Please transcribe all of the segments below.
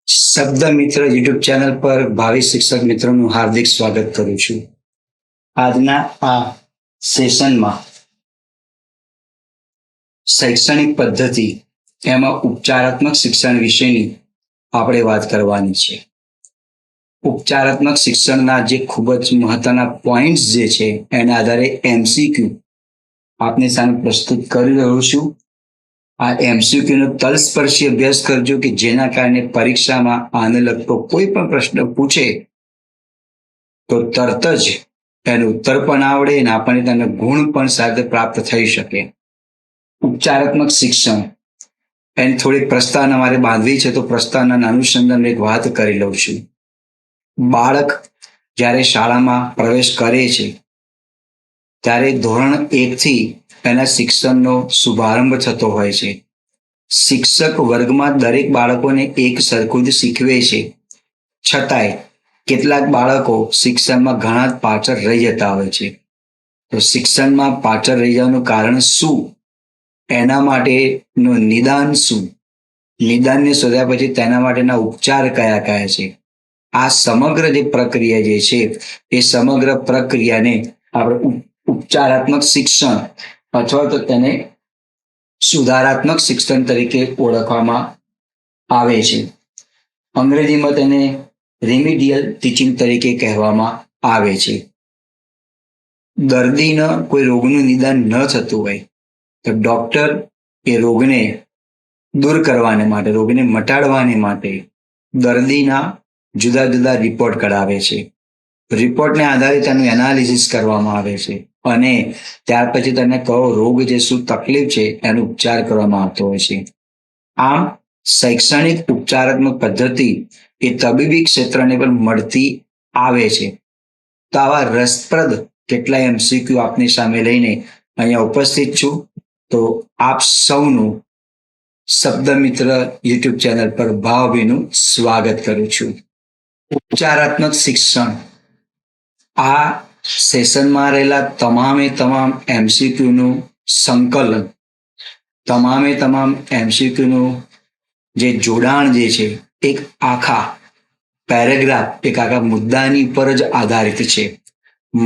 શબ્દ મિત્ર YouTube channel પર ભાવિ શિક્ષક મિત્રોનું હાર્દિક સ્વાગત કરું છું. આજના આ સેશનમાં શૈક્ષણિક પદ્ધતિ એમાં ઉપચારાત્મક શિક્ષણ વિશેની આપણે વાત કરવાની છે. ઉપચારાત્મક શિક્ષણના જે ખૂબ જ મહત્વના પોઈન્ટ્સ જે છે એના આધારે એમસીક્યુ આપની સામે પ્રસ્તુત કરી રહ્યો છું. આ એમસીક્યુનો તલસ્પર્શી અભ્યાસ કરજો કે જેના કારણે પરીક્ષામાં આને લગતો કોઈ પણ પ્રશ્ન પૂછે તો તરત જ એનો ઉત્તર પણ આવડે અને આપણને તેનો ગુણ પણ સાથે પ્રાપ્ત થઈ શકે. ઉપચારાત્મક શિક્ષણ એની થોડીક પ્રસ્તાવના અમારે બાંધવી છે, તો પ્રસ્તાવનાના અનુસંધાન એક વાત કરી લઉં છું. બાળક જ્યારે શાળામાં પ્રવેશ કરે છે ત્યારે ધોરણ 1 થી એના શિક્ષણનો શુભારંભ થતો હોય છે. શિક્ષક વર્ગમાં દરેક બાળકોને એક સરખું જ શીખવે છે, છતાંય કેટલાક બાળકો શિક્ષણમાં ઘણા પાછળ રહી જતા હોય છે. તો શિક્ષણમાં પાછળ રહી જવાનું કારણ શું, એના માટેનું નિદાન શું, નિદાનને શોધ્યા પછી તેના માટેના ઉપચાર કયા કયા છે, આ સમગ્ર જે પ્રક્રિયા જે છે એ સમગ્ર પ્રક્રિયાને આપણે ઉપચારાત્મક શિક્ષણ અથવા તો તેને સુધારાત્મક શિક્ષણ તરીકે ઓળખવામાં આવે છે. અંગ્રેજીમાં તેને રેમિડિયલ ટીચિંગ તરીકે કહેવામાં આવે છે. દર્દીના કોઈ રોગનું નિદાન ન થતું હોય તો ડોક્ટર એ રોગને દૂર કરવાને માટે, રોગને મટાડવાને માટે દર્દીના જુદા જુદા રિપોર્ટ કઢાવે છે. રિપોર્ટને આધારે તેનું એનાલિસિસ કરવામાં આવે છે અને ત્યાર પછી તેને કયો રોગ જે શું તકલીફ છે એનો ઉપચાર કરવામાં આવતો હોય છે. આમ શૈક્ષણિક ઉપચારાત્મક પદ્ધતિ એ તબીબી ક્ષેત્રને પણ મળતી આવે છે. તો આવા રસપ્રદ કેટલાય એમસીક્યુ આપની સામે લઈને અહીંયા ઉપસ્થિત છું. તો આપ સૌનું શબ્દ મિત્ર યુટ્યુબ ચેનલ પર ભાવભીનું સ્વાગત કરું છું. ઉપચારાત્મક શિક્ષણ આ સેશનમાં રહેલા તમામે તમામ એમસીક્યુનું સંકલન, તમામે તમામ એમસીક્યુનું જે જોડાણ જે છે એક આખા પેરેગ્રાફ, એક આખા મુદ્દાની પર જ આધારિત છે.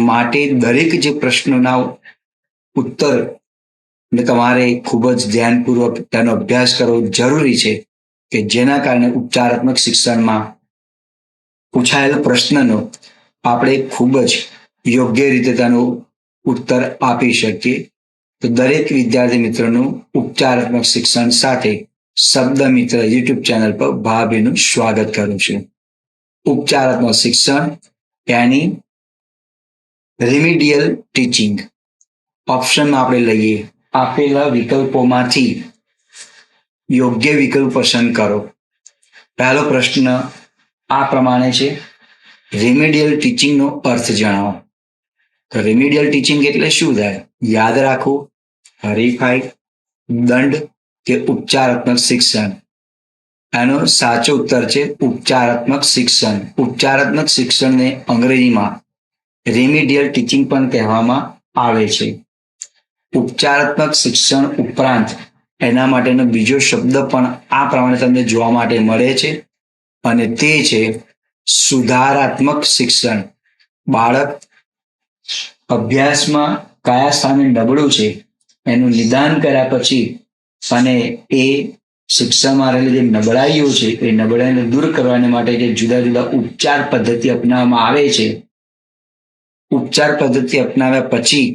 માટે દરેક જે પ્રશ્નોના ઉત્તર તમારે ખૂબ જ ધ્યાનપૂર્વક તેનો અભ્યાસ કરવો જરૂરી છે કે જેના કારણે ઉપચારાત્મક શિક્ષણમાં પૂછાયેલ પ્રશ્નનો આપણે ખૂબ જ યોગ્ય રીતે તેનો ઉત્તર આપી શકીએ. તો દરેક વિદ્યાર્થી મિત્રોનું ઉપચારાત્મક શિક્ષણ સાથે શબ્દ મિત્ર યુટ્યુબ ચેનલ પર ભાભીનું સ્વાગત કરું છું. ઉપચારાત્મક શિક્ષણ यानी રેમિડિયલ ટીચિંગ. ઓપ્શનમાં આપણે લઈએ આપેલા વિકલ્પોમાંથી યોગ્ય વિકલ્પ પસંદ કરો. પહેલો પ્રશ્ન આ પ્રમાણે છે, રેમિડિયલ ટીચિંગનો અર્થ જણાવો. તો રેમિડિયલ ટીચિંગ એટલે શું થાય? યાદ રાખો, હરીફાઈ, દંડ કે ઉપચારાત્મક શિક્ષણ? એનો સાચો ઉત્તર છે ઉપચારાત્મક શિક્ષણ. ઉપચારાત્મક શિક્ષણને અંગ્રેજીમાં રેમિડિયલ ટીચિંગ પણ કહેવામાં આવે છે. ઉપચારાત્મક શિક્ષણ ઉપરાંત એના માટેનો બીજો શબ્દ પણ આ પ્રમાણે તમને જોવા માટે મળે છે અને તે છે સુધારાત્મક શિક્ષણ. બાળક અભ્યાસમાં કયા સ્થાને નબળું છે એનું નિદાન કર્યા પછી અને એ શિક્ષણમાં રહેલી જે નબળાઈઓ છે એ નબળાઈને દૂર કરવા માટે જે જુદા જુદા ઉપચાર પદ્ધતિ અપનાવવામાં આવે છે, ઉપચાર પદ્ધતિ અપનાવ્યા પછી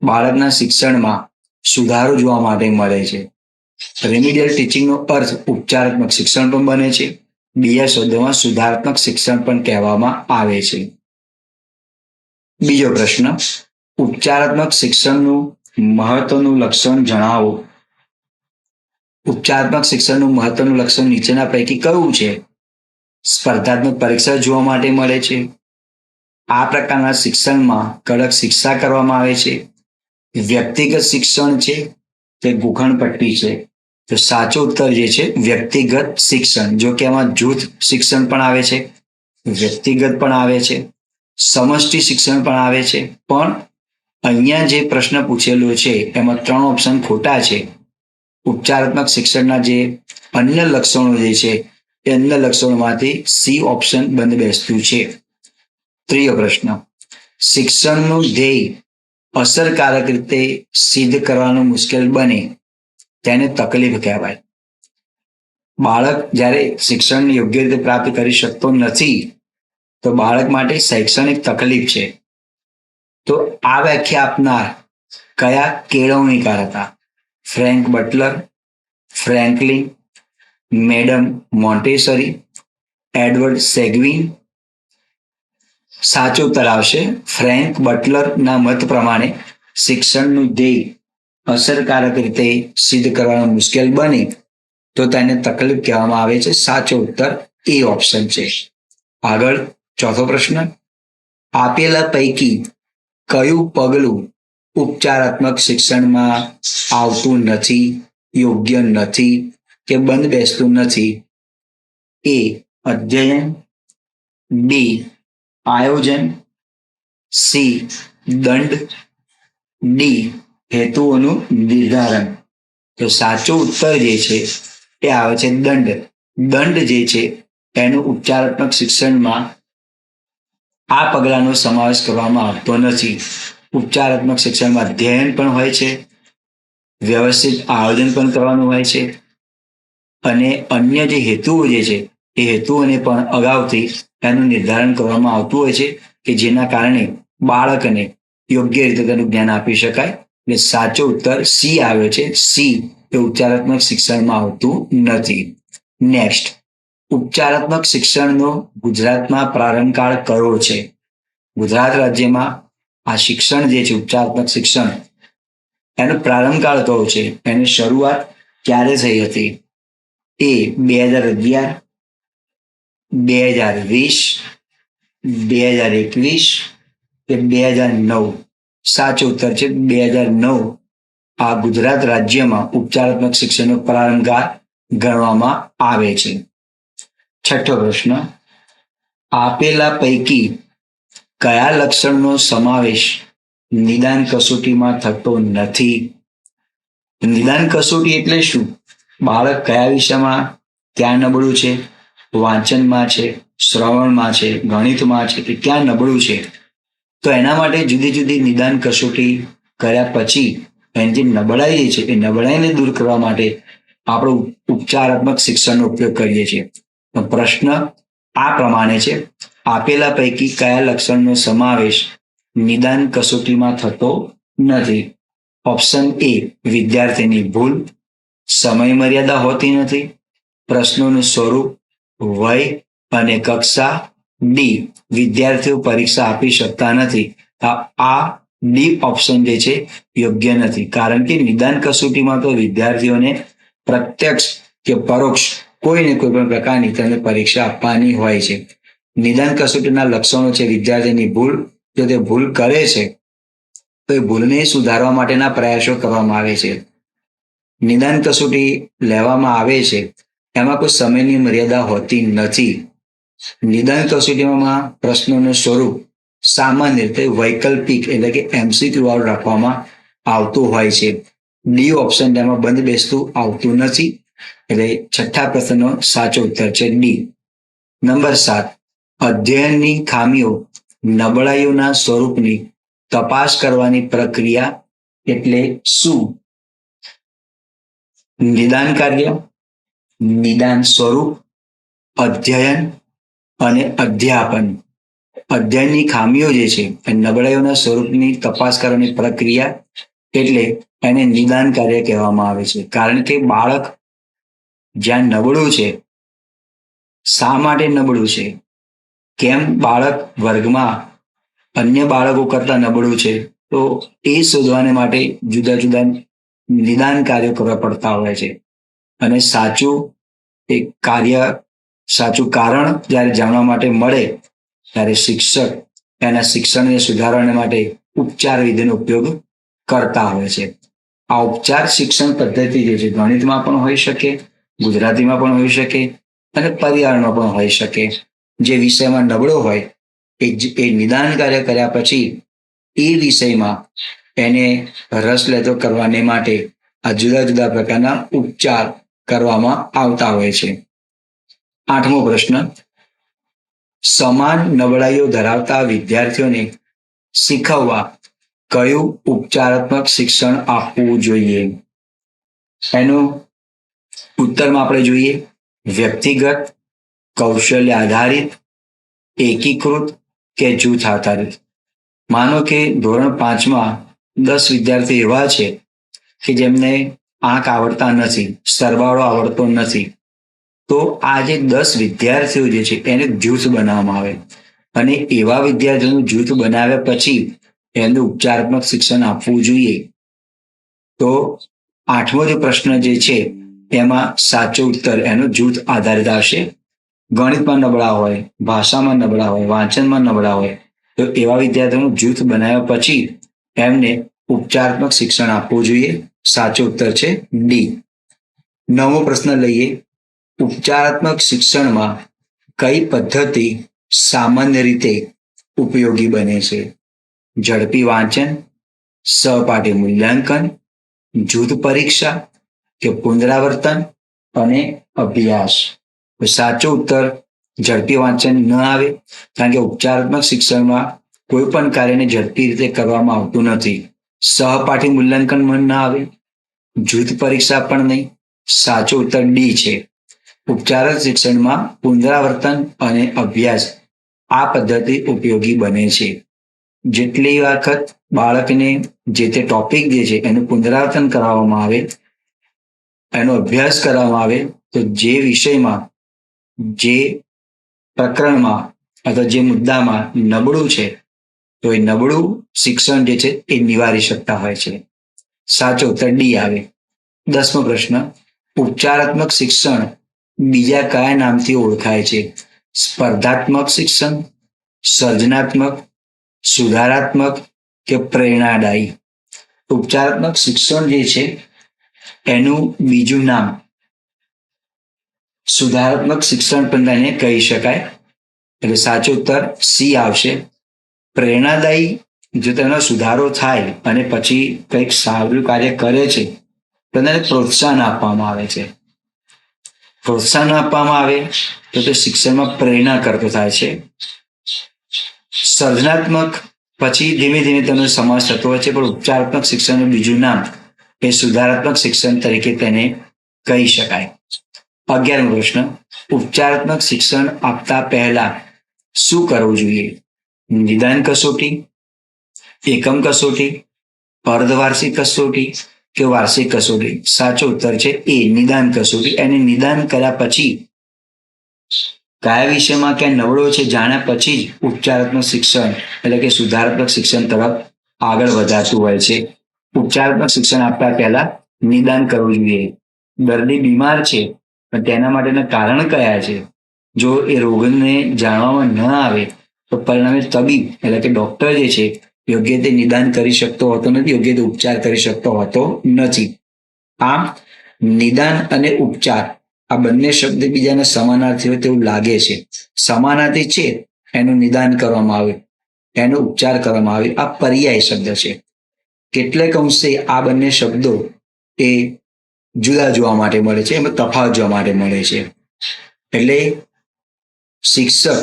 બાળકના શિક્ષણમાં સુધારો જોવા માટે મળે છે. રેમિડિયલ ટીચિંગનો અર્થ ઉપચારાત્મક શિક્ષણ પણ બને છે. બીજા શબ્દોમાં સુધારાત્મક શિક્ષણ પણ કહેવામાં આવે છે. બીજો પ્રશ્ન, ઉપચારાત્મક શિક્ષણનું મહત્વનું લક્ષણ જણાવો. ઉપચારાત્મક શિક્ષણનું મહત્વનું લક્ષણ નીચેના પૈકી કયું છે? સ્પર્ધાત્મક પરીક્ષા જોવા માટે મળે છે. આ પ્રકારના શિક્ષણમાં કડક શિક્ષા કરવામાં આવે છે. વ્યક્તિગત શિક્ષણ છે કે ગોખણપટ્ટી છે? તો સાચો ઉત્તર જે છે વ્યક્તિગત શિક્ષણ. જો કે એમાં જૂથ શિક્ષણ પણ આવે છે, વ્યક્તિગત પણ આવે છે, સમષ્ટિ શિક્ષણ પણ આવે છે, પણ અહીંયા જે પ્રશ્ન પૂછેલો છે એમાં 3 ઓપ્શન ખોટા છે. ઉપચારાત્મક શિક્ષણના જે અન્ય લક્ષણો જે છે એમના લક્ષણોમાંથી સી ઓપ્શન બંધ બેસતું છે. ત્રીજો પ્રશ્ન, શિક્ષણનું ધ્યેય અસરકારક રીતે સિદ્ધ કરવાનું મુશ્કેલ બને તેને તકલીફ કહેવાય. બાળક જ્યારે શિક્ષણ યોગ્ય રીતે પ્રાપ્ત કરી શકતો નથી તો બાળક માટે શૈક્ષણિક તકલીફ છે. તો આ વ્યાખ્યા આપનાર કયા કેળવણીકાર હતા? Frank Butler, Franklin, madam Montessori, Edward Seguin. સાચો ઉત્તર આવશે ફ્રેન્ક બટલરના મત પ્રમાણે શિક્ષણનું ધ્યેય અસરકારક રીતે સિદ્ધ કરવાનું મુશ્કેલ બને તો તેને તકલીફ કહેવામાં આવે છે. સાચો ઉત્તર એ ઓપ્શન છે. આગળ ચોથો પ્રશ્ન, આપેલા પૈકી કયું પગલું ઉપચારાત્મક શિક્ષણમાં આવતું નથી, યોગ્ય નથી કે બંધ બેસતું નથી? એ અધ્યયન, બી આયોજન, સી દંડ, ડી હેતુઓનું નિર્ધારણ. તો સાચો ઉત્તર જે છે એ આવે છે દંડ. દંડ જે છે એનું ઉપચારાત્મક શિક્ષણમાં આ પગલાંનો સમાવેશ કરવામાં આવતો નથી. ઉપચારાત્મક શિક્ષણમાં અધ્યયન પણ હોય છે, વ્યવસ્થિત આયોજન પણ કરવાનું હોય છે અને અન્ય જે હેતુઓ જે છે એ હેતુઓને પણ અગાઉથી એનું નિર્ધારણ કરવામાં આવતું હોય છે કે જેના કારણે બાળકને યોગ્ય રીતે તેનું જ્ઞાન આપી શકાય. એટલે સાચો ઉત્તર સી આવ્યો છે. સી એ ઉપચારાત્મક શિક્ષણમાં આવતું નથી. નેક્સ્ટ, ઉપચારાત્મક શિક્ષણનો ગુજરાતમાં પ્રારંભકાળ કયો છે? ગુજરાત રાજ્યમાં આ શિક્ષણ જે છે ઉપચારાત્મક શિક્ષણ એનો પ્રારંભકાળ કયો છે? એની શરૂઆત ક્યારે થઈ હતી? એ 2011, 2020, 2021 કે 2009? સાચો ઉત્તર છે 2009. આ ગુજરાત રાજ્યમાં ઉપચારાત્મક શિક્ષણનો પ્રારંભકાળ ગણવામાં આવે છે. છઠ્ઠો પ્રશ્ન, આપેલા પૈકી કયા લક્ષણનો સમાવેશ નિદાન કસોટીમાં થતો નથી? નિદાન કસોટી એટલે શું? બાળક કયા વિષયમાં ક્યાં નબળું છે? વાંચનમાં છે, શ્રવણમાં છે, ગણિતમાં છે કે ક્યાં નબળું છે? તો એના માટે જુદી જુદી નિદાન કસોટી કર્યા પછી એની જે નબળાઈ છે એ નબળાઈને દૂર કરવા માટે આપણે ઉપચારાત્મક શિક્ષણનો ઉપયોગ કરીએ છીએ. તો પ્રશ્ન આ પ્રમાણે છે, આપેલા પૈકી કયા લક્ષણનો સમાવેશ નિદાન કસોટીમાં થતો નથી? ઓપ્શન એ વિદ્યાર્થીની ભૂલ, સમય મર્યાદા હોતી નથી, પ્રશ્નોનું સ્વરૂપ, વય અને કક્ષા, ડી વિદ્યાર્થીઓ પરીક્ષા આપી શકતા નથી. આ ડી ઓપ્શન જે છે યોગ્ય નથી, કારણ કે નિદાન કસોટીમાં તો વિદ્યાર્થીઓને પ્રત્યક્ષ કે પરોક્ષ કોઈને કોઈ પણ પ્રકારની તેમને પરીક્ષા આપવાની હોય છે. નિદાન કસોટીના લક્ષણો છે વિદ્યાર્થીની ભૂલ. જો તે ભૂલ કરે છે તો એ ભૂલને સુધારવા માટેના પ્રયાસો કરવામાં આવે છે. નિદાન કસોટી લેવામાં આવે છે એમાં કોઈ સમયની મર્યાદા હોતી નથી. નિદાન કસોટીમાં પ્રશ્નોનું સ્વરૂપ સામાન્ય રીતે વૈકલ્પિક એટલે કે MCQ વાળું રાખવામાં આવતું હોય છે. ડી ઓપ્શન તેમાં બંધ બેસતું આવતું નથી. એટલે છઠ્ઠા પ્રશ્નનો સાચો ઉત્તર છે ડી. નંબર 7, અધ્યયનની ખામીઓ નબળાઈઓના સ્વરૂપની તપાસ કરવાની પ્રક્રિયા એટલે શું? નિદાન કાર્ય, નિદાન સ્વરૂપ, અધ્યયન અને અધ્યાપન. અધ્યયનની ખામીઓ જે છે એ નબળાઈઓના સ્વરૂપની તપાસ કરવાની પ્રક્રિયા એટલે એને નિદાન કાર્ય કહેવામાં આવે છે. કારણ કે બાળક જ્યાં નબળું છે, શા માટે નબળું છે, કેમ બાળક વર્ગમાં અન્ય બાળકો કરતા નબળું છે, તો એ શોધવાને માટે જુદા જુદા નિદાન કાર્યો કરવા પડતા હોય છે. અને સાચું કારણ જ્યારે જાણવા માટે મળે ત્યારે શિક્ષક એના શિક્ષણને સુધારવા માટે ઉપચાર વિધિનો ઉપયોગ કરતા હોય છે. આ ઉપચાર શિક્ષણ પદ્ધતિ જે છે ગણિતમાં પણ હોઈ શકે, ગુજરાતીમાં પણ હોઈ શકે અને પર્યાવરણમાં પણ હોઈ શકે. જે વિષયમાં નબળો હોય એ નિદાન કાર્ય કર્યા પછી એ વિષયમાં એને રસ લેતો કરવાને માટે આ જુદા જુદા પ્રકારના ઉપચાર કરવામાં આવતા હોય છે. 8મો પ્રશ્ન, સમાન નબળાઈઓ ધરાવતા વિદ્યાર્થીઓને શીખવવા કયું ઉપચારાત્મક શિક્ષણ આપવું જોઈએ? એનો ઉત્તરમાં આપણે જોઈએ વ્યક્તિગત, કૌશલ્ય આધારિત, એકીકૃત કે જૂથ આધારિત. માનો કે ધોરણ 5માં 10 વિદ્યાર્થીઓ એવા છે કે જેમને આંક આવડતા નથી, સરવાળો આવડતો નથી, તો આ જે 10 વિદ્યાર્થીઓ જે છે એને જૂથ બનાવવામાં આવે અને એવા વિદ્યાર્થીઓનું જૂથ બનાવ્યા પછી એનું ઉપચારાત્મક શિક્ષણ આપવું જોઈએ. તો 8મો જે પ્રશ્ન જે છે એમાં સાચો ઉત્તર એનો જૂથ આધારિત આવશે. ગણિતમાં નબળા હોય, ભાષામાં નબળા હોય, વાંચનમાં નબળા હોય, તો એવા વિદ્યાર્થીઓનું જૂથ બનાવ્યા પછી એમને ઉપચારાત્મક શિક્ષણ આપવું જોઈએ. સાચો ઉત્તર છે ડી. 9મો પ્રશ્ન લઈએ, ઉપચારાત્મક શિક્ષણમાં કઈ પદ્ધતિ સામાન્ય રીતે ઉપયોગી બને છે? ઝડપી વાંચન, સહપાઠી મૂલ્યાંકન, જૂથ પરીક્ષા કે પુનરાવર્તન અને અભ્યાસ? સાચો ઉત્તર ઝડપી વાંચન ન આવે, કારણ કે ઉપચારાત્મક શિક્ષણમાં કોઈ પણ કાર્યને ઝડપી રીતે કરવામાં આવતું નથી. સહપાઠી મૂલ્યાંકન ન આવે, જૂથ પરીક્ષા પણ નહીં. સાચો ઉત્તર ડી છે. ઉપચારાત્મક શિક્ષણમાં પુનરાવર્તન અને અભ્યાસ આ પદ્ધતિ ઉપયોગી બને છે. જેટલી વખત બાળકને જે તે ટોપિક જે છે એનું પુનરાવર્તન કરાવવામાં આવે, એનો અભ્યાસ કરવામાં આવે, તો જે વિષયમાં, જે પ્રકરણમાં અથવા જે મુદ્દામાં નબળું છે તો એ નબળું શિક્ષણ જે છે એ નિવારી શકતા હોય છે. સાચો ઉત્તર ડી આવે. 10મો પ્રશ્ન, ઉપચારાત્મક શિક્ષણ બીજા કયા નામથી ઓળખાય છે? સ્પર્ધાત્મક શિક્ષણ, સર્જનાત્મક, સુધારાત્મક કે પ્રેરણાદાયી? ઉપચારાત્મક શિક્ષણ જે છે એનું બીજું નામ સુધારાત્મક શિક્ષણ પણ તેને કહી શકાય. એટલે સાચો ઉત્તર સી આવશે. પ્રેરણાદાયી, જો તેનો સુધારો થાય અને પછી કંઈક સારું કાર્ય કરે છે તો તેને પ્રોત્સાહન આપવામાં આવે છે. પ્રોત્સાહન આપવામાં આવે તો તે શિક્ષણમાં પ્રેરણા કરતો થાય છે. સર્જનાત્મક પછી ધીમે ધીમે તેનો સમાવેશ થતો હોય છે, પણ ઉપચારાત્મક શિક્ષણનું બીજું નામ એ સુધારાત્મક શિક્ષણ તરીકે તેને કહી શકાય. 11મો પ્રશ્ન, ઉપચારાત્મક શિક્ષણ આપતા પહેલા શું કરવું જોઈએ? નિદાન કસોટી, એકમ કસોટી, અર્ધવાર્ષિક કસોટી કે વાર્ષિક કસોટી? સાચો ઉત્તર છે એ નિદાન કસોટી. એને નિદાન કર્યા પછી કયા વિષયમાં ક્યાં નબળો છે જાણ્યા પછી જ ઉપચારાત્મક શિક્ષણ એટલે કે સુધારાત્મક શિક્ષણ તરફ આગળ વધાતું હોય છે. ઉપચારાત્મક શિક્ષણ આપતા પહેલા નિદાન કરવું જોઈએ. દર્દી બીમાર છે પણ તેના માટેના કારણ કયા છે? જો એ રોગને જાણવામાં ન આવે તો પરિણામે તબીબ એટલે કે ડોક્ટર જે છે યોગ્ય રીતે નિદાન કરી શકતો હોતો નથી, યોગ્ય રીતે ઉપચાર કરી શકતો હોતો નથી. આમ નિદાન અને ઉપચાર આ બંને શબ્દ બીજાને સમાનાર્થી હોય તેવું લાગે છે. સમાનાર્થી છે, એનું નિદાન કરવામાં આવે, એનો ઉપચાર કરવામાં આવે, આ પર્યાય શબ્દ છે. કેટલાક અંશે આ બંને શબ્દો એ જુદા જોવા માટે મળે છે, એમાં તફાવત જોવા માટે મળે છે. એટલે શિક્ષક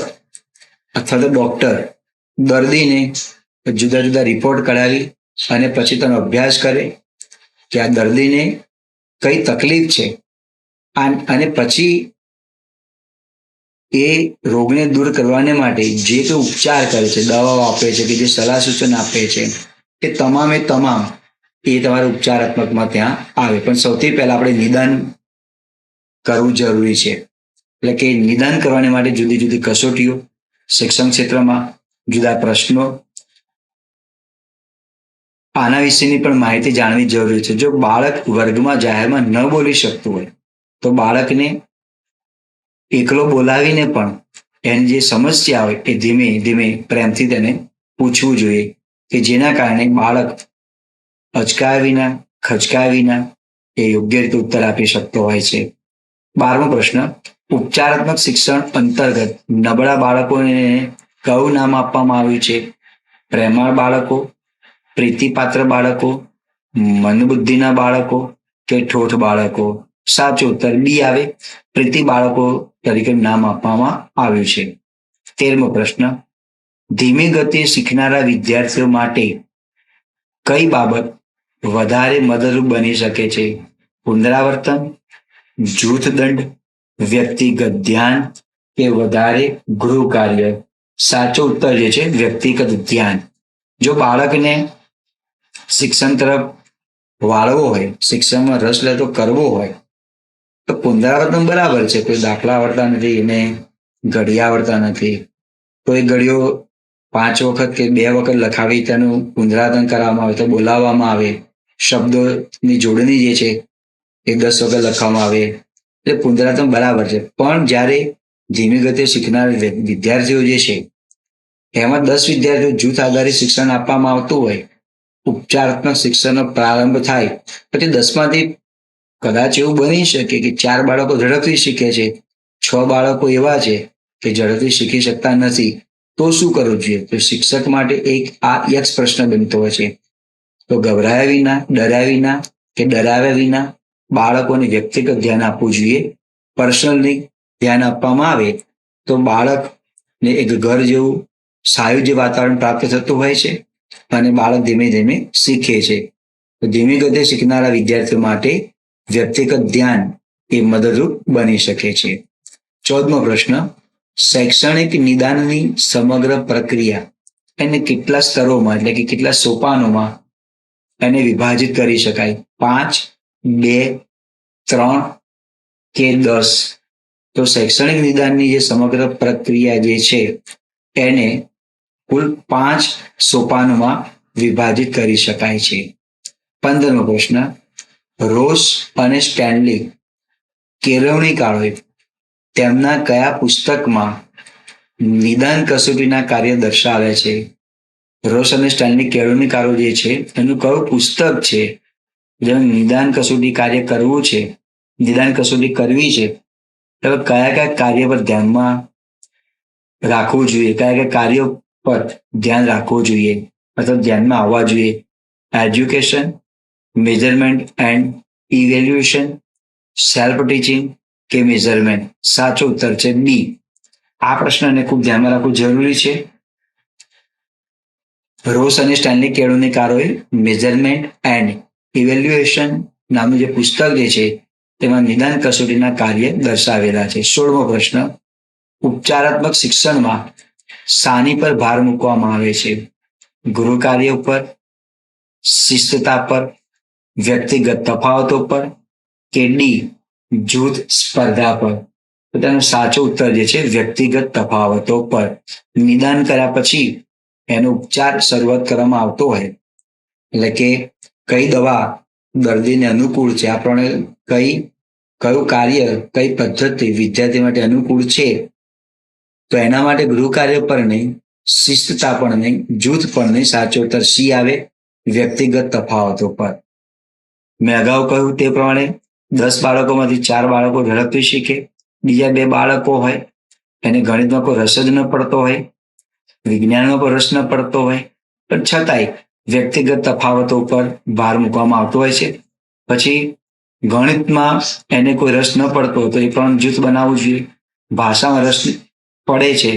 અથવા તો ડોક્ટર દર્દીને જુદા જુદા રિપોર્ટ કઢાવી અને પછી તેનો અભ્યાસ કરે કે આ દર્દીને કઈ તકલીફ છે અને પછી એ રોગને દૂર કરવાને માટે જે તે ઉપચાર કરે છે, દવાઓ આપે છે કે જે સલાહ સૂચન આપે છે, એ તમામે તમામ એ તમારે ઉપચારાત્મકમાં ત્યાં આવે. પણ સૌથી પહેલા આપણે નિદાન કરવું જરૂરી છે. એટલે કે નિદાન કરવાને માટે જુદી જુદી કસોટીઓ, શિક્ષણ ક્ષેત્રમાં જુદા પ્રશ્નો, આના વિશેની પણ માહિતી જાણવી જરૂરી છે. જો બાળક વર્ગમાં જાહેરમાં ન બોલી શકતું હોય તો બાળકને એકલો બોલાવીને પણ એની જે સમસ્યા હોય એ ધીમે ધીમે પ્રેમથી તેને પૂછવું જોઈએ કે જેના કારણે બાળક અચકાયા વિના, ખચકાયા વિના એ યોગ્ય રીતે ઉત્તર આપી શકતો હોય છે. 12મો પ્રશ્ન, ઉપચારાત્મક શિક્ષણ અંતર્ગત નબળા બાળકોને કયું નામ આપવામાં આવ્યું છે? પ્રેમાળ બાળકો, પ્રીતિપાત્ર બાળકો, મંદબુદ્ધિના બાળકો કે ઠોઠ બાળકો? સાચો ઉત્તર બી આવે. પ્રીતિ બાળકો તરીકે નામ આપવામાં આવ્યું છે. 13મો પ્રશ્ન, ધીમી ગતિએ શીખનારા વિદ્યાર્થીઓ માટે કઈ બાબત વધારે મદદરૂપ બની શકે છે? પુનરાવર્તન, જૂથ દંડ, વ્યક્તિગત ધ્યાન કે વધારે ગૃહ કાર્ય? સાચો ઉત્તર જે છે વ્યક્તિગત ધ્યાન. જો બાળકને શિક્ષણ તરફ વાળવો હોય, શિક્ષણમાં રસ લેતો કરવો હોય તો પુનરાવર્તન બરાબર છે. કોઈ દાખલા આવડતા નથી, એને ઘડિયા આવડતા નથી, તો એ ઘડીઓ 5 વખત કે 2 વખત લખાવી તેનું પુનરાવર્તન કરવામાં આવે, તો બોલાવવામાં આવે. શબ્દોની જોડણી જે છે એ 10 વખત લખવામાં આવે, એટલે પુનરાવર્તન બરાબર છે. પણ જ્યારે ધીમી ગતિએ શીખનાર વિદ્યાર્થીઓ જે છે એમાં 10 વિદ્યાર્થીઓ જૂથ આધારિત શિક્ષણ આપવામાં આવતું હોય, ઉપચારાત્મક શિક્ષણનો પ્રારંભ થાય, પછી 10માંથી કદાચ એવું બની શકે કે 4 બાળકો ઝડપથી શીખે છે, 6 બાળકો એવા છે કે ઝડપથી શીખી શકતા નથી. તો શું કરવું જોઈએ? તો શિક્ષક માટે આ યક્ષ પ્રશ્ન બનતો હોય છે. તો ગભરાયા વિના, ડર્યા વિના કે ડરાવ્યા વિના બાળકોને વ્યક્તિગત ધ્યાન આપવું જોઈએ. પર્સનલી ધ્યાન આપવામાં આવે તો બાળકને એક ઘર જેવું સાયુજ્ય વાતાવરણ પ્રાપ્ત થતું હોય છે અને બાળક ધીમે ધીમે શીખે છે. તો ધીમી ગતિએ શીખનારા વિદ્યાર્થીઓ માટે વ્યક્તિગત ધ્યાન એ મદદરૂપ બની શકે છે. 14મો પ્રશ્ન, શૈક્ષણિક નિદાનની સમગ્ર પ્રક્રિયા એને કેટલા સ્તરોમાં એટલે કે કેટલા સોપાનોમાં એને વિભાજિત કરી શકાય? 5, 2, 3 કે 10? તો શૈક્ષણિક નિદાનની જે સમગ્ર પ્રક્રિયા જે છે એને કુલ 5 સોપાનોમાં વિભાજિત કરી શકાય છે. 15મો પ્રશ્ન, રોસ અને સ્ટેનલી કેળવણીકારોએ તેમના કયા પુસ્તકમાં નિદાન કસોટીના કાર્ય દર્શાવ્યા છે? રોસ અને સ્ટેનલી કેળવણીકારો જે છે એનું કયું પુસ્તક છે જેમાં નિદાન કસોટી કાર્ય કરવું છે, નિદાન કસોટી કરવી છે, તો કયા કયા કાર્ય પર ધ્યાનમાં રાખવું જોઈએ, કયા કયા કાર્યો પર ધ્યાન રાખવું જોઈએ અથવા ધ્યાનમાં આવવા જોઈએ? Education, measurement and evaluation, self teaching કે મેજરમેન્ટ? સાચો ઉત્તર છે બી. આ પ્રશ્નને ખૂબ ધ્યાનમાં રાખવું જરૂરી છે. રોસ અને સ્ટેનલી કેળવણીકારોએ મેજરમેન્ટ એન્ડ ઇવેલ્યુએશન નામનું જે પુસ્તક જે છે તેમાં નિદાન કસોટીના કાર્ય દર્શાવેલા છે. 16મો પ્રશ્ન, ઉપચારાત્મક શિક્ષણમાં શાની પર ભાર મૂકવામાં આવે છે? ગૃહ કાર્ય ઉપર, શિસ્તતા પર, વ્યક્તિગત તફાવતો પર કે ડી જૂથ સ્પર્ધા પર? તો તેનો સાચો ઉત્તર જે છે વ્યક્તિગત તફાવતો પર. નિદાન કર્યા પછી એનો ઉપચાર શરૂઆત કરવામાં આવતો હોય, એટલે કે કઈ દવા દર્દીને અનુકૂળ છે, આપણે કયું કાર્ય, કઈ પદ્ધતિ વિદ્યાર્થી માટે અનુકૂળ છે, તો એના માટે ગૃહ કાર્ય પર નહીં, શિસ્તતા પણ નહીં, જૂથ પણ નહીં. સાચો ઉત્તર સી આવે, વ્યક્તિગત તફાવતો પર. મેં અગાઉ કહ્યું તે પ્રમાણે 10 બાળકોમાંથી 4 બાળકો ઝડપથી શીખે, બીજા 2 બાળકો હોય એને ગણિતમાં કોઈ રસ જ ન પડતો હોય, વિજ્ઞાનમાં કોઈ રસ ન પડતો હોય, પણ છતાંય વ્યક્તિગત તફાવતો ઉપર ભાર મૂકવામાં આવતો હોય છે. પછી ગણિતમાં એને કોઈ રસ ન પડતો તો એ પણ જૂથ બનાવવું જોઈએ. ભાષામાં રસ પડે છે,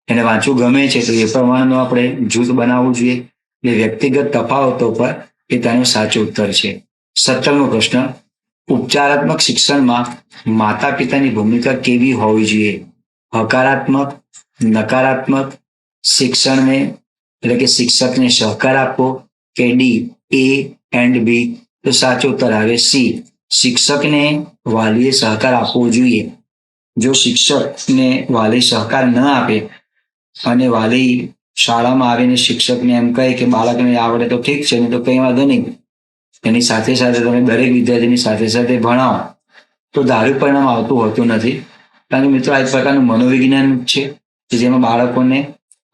એને વાંચવું ગમે છે, તો એ પ્રમાણેનું આપણે જૂથ બનાવવું જોઈએ. એટલે વ્યક્તિગત તફાવતો પર એ તેનો સાચો ઉત્તર છે. 17મો પ્રશ્ન, ઉપચારાત્મક શિક્ષણમાં માતા પિતાની ભૂમિકા કેવી હોવી જોઈએ? હકારાત્મક, નકારાત્મક, શિક્ષણને એટલે કે શિક્ષકને સહકાર આપવો કે ડી એ એન્ડ બી? તો સાચો ઉત્તર આવે સી, શિક્ષકને વાલીએ સહકાર આપવો જોઈએ. જો શિક્ષકને વાલી સહકાર ન આપે અને વાલી શાળામાં આવીને શિક્ષકને એમ કહે કે બાળકને આવડે તો ઠીક છે, નહીં તો કંઈ વાંધો નહીં, એની સાથે સાથે તમે દરેક વિદ્યાર્થીની સાથે સાથે ભણાવો, તો ધાર્યું પરિણામ આવતું હોતું નથી. કારણ કે મિત્રો આ એક પ્રકારનું મનોવિજ્ઞાન છે કે જેમાં બાળકોને